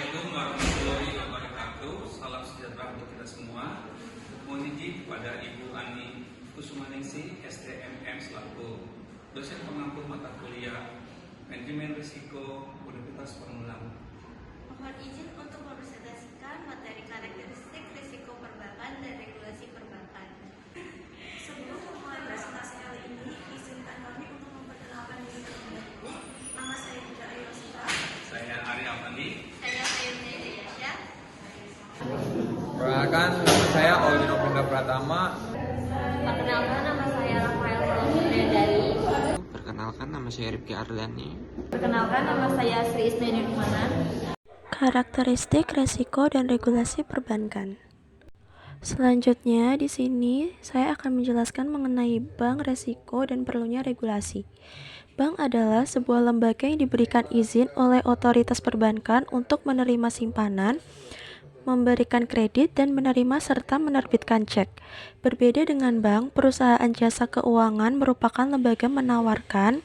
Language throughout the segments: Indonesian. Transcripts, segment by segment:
Assalamualaikum warahmatullahi wabarakatuh. Salam sejahtera untuk kita semua. Mohon izin kepada Ibu Ani Kusumaningsih, STMM selaku dosen pengampu mata kuliah Manajemen Risiko Universitas Pamulang. Mohon izin untuk mempresentasikan materi karakteristik risiko perbankan dan regulasi perbankan. Sebelum memulai presentasi kali ini, izinkan kami untuk memperkenalkan diri terlebih dahulu. Nama saya Ida Ayosita. Saya Arya Afandi. Saya Ayunda Yasya. Perkenalkan, nama saya Olvino Pindra Pratama. Perkenalkan, nama saya Rafael Redari. Perkenalkan, nama saya Rifki Ardani. Perkenalkan, nama saya Sri Ismeni Rumana. Karakteristik resiko dan regulasi perbankan. Selanjutnya, di sini saya akan menjelaskan mengenai bank, resiko, dan perlunya regulasi. Bank adalah sebuah lembaga yang diberikan izin oleh otoritas perbankan untuk menerima simpanan, memberikan kredit, dan menerima serta menerbitkan cek. Berbeda dengan bank, perusahaan jasa keuangan merupakan lembaga menawarkan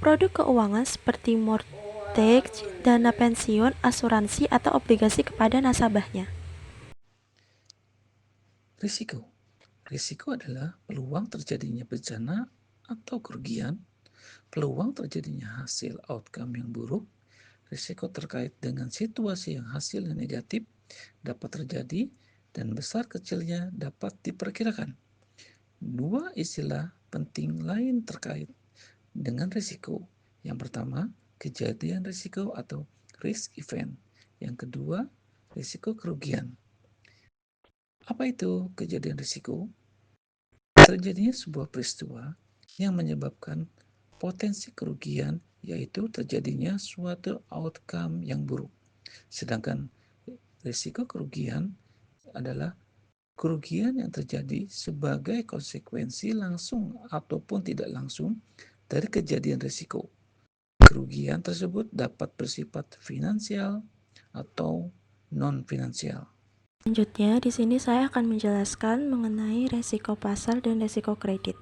produk keuangan seperti mortgage, dana pensiun, asuransi, atau obligasi kepada nasabahnya. Risiko. Risiko adalah peluang terjadinya bencana atau kerugian, peluang terjadinya hasil outcome yang buruk, risiko terkait dengan situasi yang hasilnya negatif dapat terjadi, dan besar kecilnya dapat diperkirakan. Dua istilah penting lain terkait dengan risiko. Yang pertama, kejadian risiko atau risk event. Yang kedua, risiko kerugian. Apa itu kejadian risiko? Terjadinya sebuah peristiwa yang menyebabkan potensi kerugian, yaitu terjadinya suatu outcome yang buruk. Sedangkan risiko kerugian adalah kerugian yang terjadi sebagai konsekuensi langsung ataupun tidak langsung dari kejadian risiko. Kerugian tersebut dapat bersifat finansial atau non-finansial. Selanjutnya, di sini saya akan menjelaskan mengenai resiko pasar dan resiko kredit.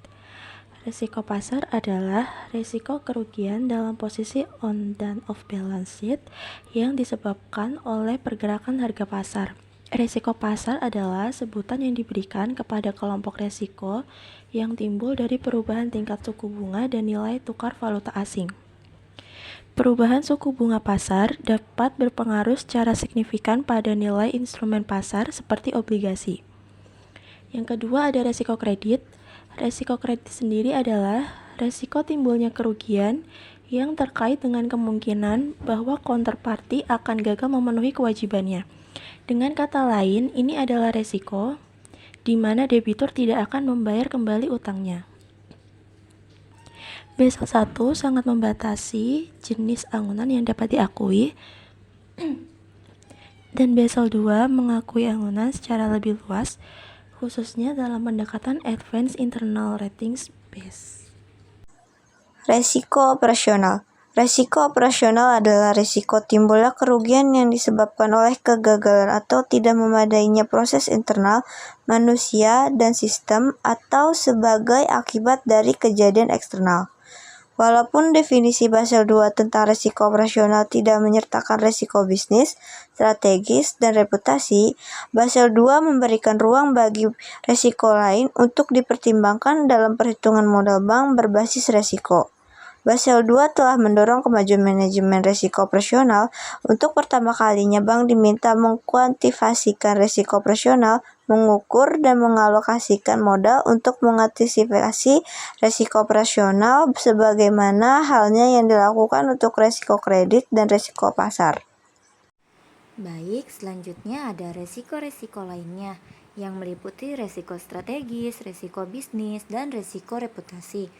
Resiko pasar adalah resiko kerugian dalam posisi on dan off balance sheet yang disebabkan oleh pergerakan harga pasar. Resiko pasar adalah sebutan yang diberikan kepada kelompok resiko yang timbul dari perubahan tingkat suku bunga dan nilai tukar valuta asing. Perubahan suku bunga pasar dapat berpengaruh secara signifikan pada nilai instrumen pasar seperti obligasi. Yang kedua ada resiko kredit. Resiko kredit sendiri adalah resiko timbulnya kerugian yang terkait dengan kemungkinan bahwa counterparty akan gagal memenuhi kewajibannya. Dengan kata lain, ini adalah resiko di mana debitur tidak akan membayar kembali utangnya. Basel 1 sangat membatasi jenis anggunan yang dapat diakui, dan Basel 2 mengakui anggunan secara lebih luas, khususnya dalam pendekatan Advanced Internal Ratings Base. Resiko operasional. Resiko operasional adalah risiko timbulnya kerugian yang disebabkan oleh kegagalan atau tidak memadainya proses internal manusia dan sistem atau sebagai akibat dari kejadian eksternal. Walaupun definisi Basel II tentang risiko operasional tidak menyertakan risiko bisnis, strategis, dan reputasi, Basel II memberikan ruang bagi risiko lain untuk dipertimbangkan dalam perhitungan modal bank berbasis risiko. Basel II telah mendorong kemajuan manajemen risiko operasional. Untuk pertama kalinya bank diminta mengkuantifikasikan risiko operasional, mengukur dan mengalokasikan modal untuk mengantisipasi risiko operasional sebagaimana halnya yang dilakukan untuk risiko kredit dan risiko pasar. Baik, selanjutnya ada resiko-resiko lainnya yang meliputi resiko strategis, resiko bisnis, dan resiko reputasi.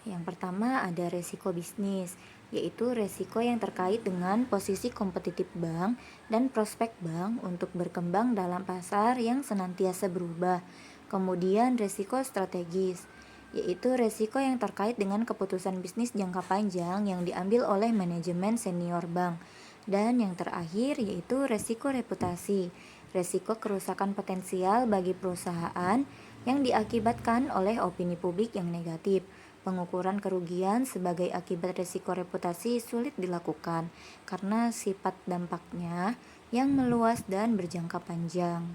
Yang pertama ada resiko bisnis, yaitu resiko yang terkait dengan posisi kompetitif bank dan prospek bank untuk berkembang dalam pasar yang senantiasa berubah. Kemudian resiko strategis, yaitu resiko yang terkait dengan keputusan bisnis jangka panjang yang diambil oleh manajemen senior bank. Dan yang terakhir yaitu resiko reputasi, resiko kerusakan potensial bagi perusahaan yang diakibatkan oleh opini publik yang negatif. Pengukuran kerugian sebagai akibat risiko reputasi sulit dilakukan karena sifat dampaknya yang meluas dan berjangka panjang.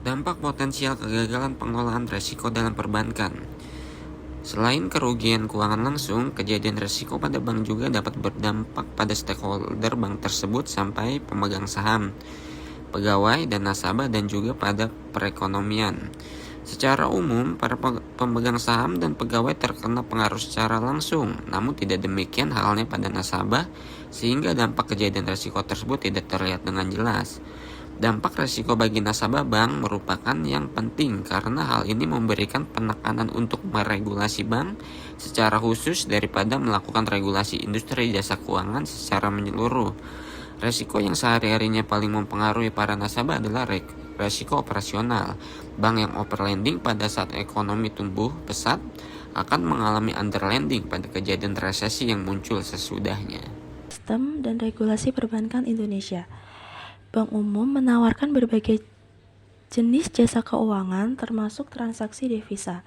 Dampak potensial kegagalan pengelolaan resiko dalam perbankan. Selain kerugian keuangan langsung, kejadian resiko pada bank juga dapat berdampak pada stakeholder bank tersebut sampai pemegang saham, pegawai dan nasabah, dan juga pada perekonomian. Secara umum, para pemegang saham dan pegawai terkena pengaruh secara langsung, namun tidak demikian halnya pada nasabah, sehingga dampak kejadian resiko tersebut tidak terlihat dengan jelas. Dampak resiko bagi nasabah bank merupakan yang penting karena hal ini memberikan penekanan untuk meregulasi bank secara khusus daripada melakukan regulasi industri jasa keuangan secara menyeluruh. Resiko yang sehari-harinya paling mempengaruhi para nasabah adalah resiko operasional. Bank yang overlending pada saat ekonomi tumbuh pesat akan mengalami underlending pada kejadian resesi yang muncul sesudahnya. Sistem dan regulasi perbankan Indonesia. Bank Umum menawarkan berbagai jenis jasa keuangan termasuk transaksi devisa.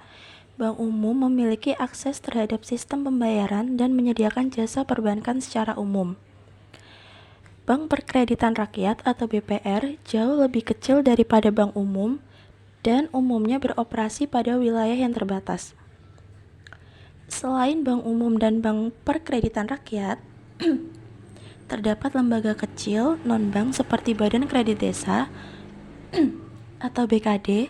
Bank Umum memiliki akses terhadap sistem pembayaran dan menyediakan jasa perbankan secara umum. Bank Perkreditan Rakyat atau BPR jauh lebih kecil daripada Bank Umum dan umumnya beroperasi pada wilayah yang terbatas. Selain Bank Umum dan Bank Perkreditan Rakyat, terdapat lembaga kecil non-bank seperti Badan Kredit Desa atau BKD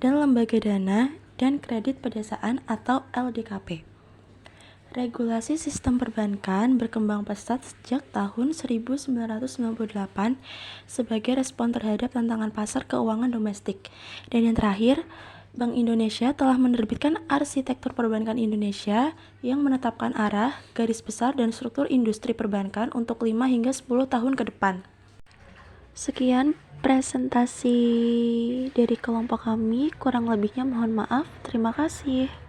dan lembaga dana dan kredit pedesaan atau LDKP. Regulasi sistem perbankan berkembang pesat sejak tahun 1998 sebagai respon terhadap tantangan pasar keuangan domestik. Dan yang terakhir, Bank Indonesia telah menerbitkan Arsitektur Perbankan Indonesia yang menetapkan arah, garis besar, dan struktur industri perbankan untuk 5 hingga 10 tahun ke depan. Sekian presentasi dari kelompok kami, kurang lebihnya mohon maaf. Terima kasih.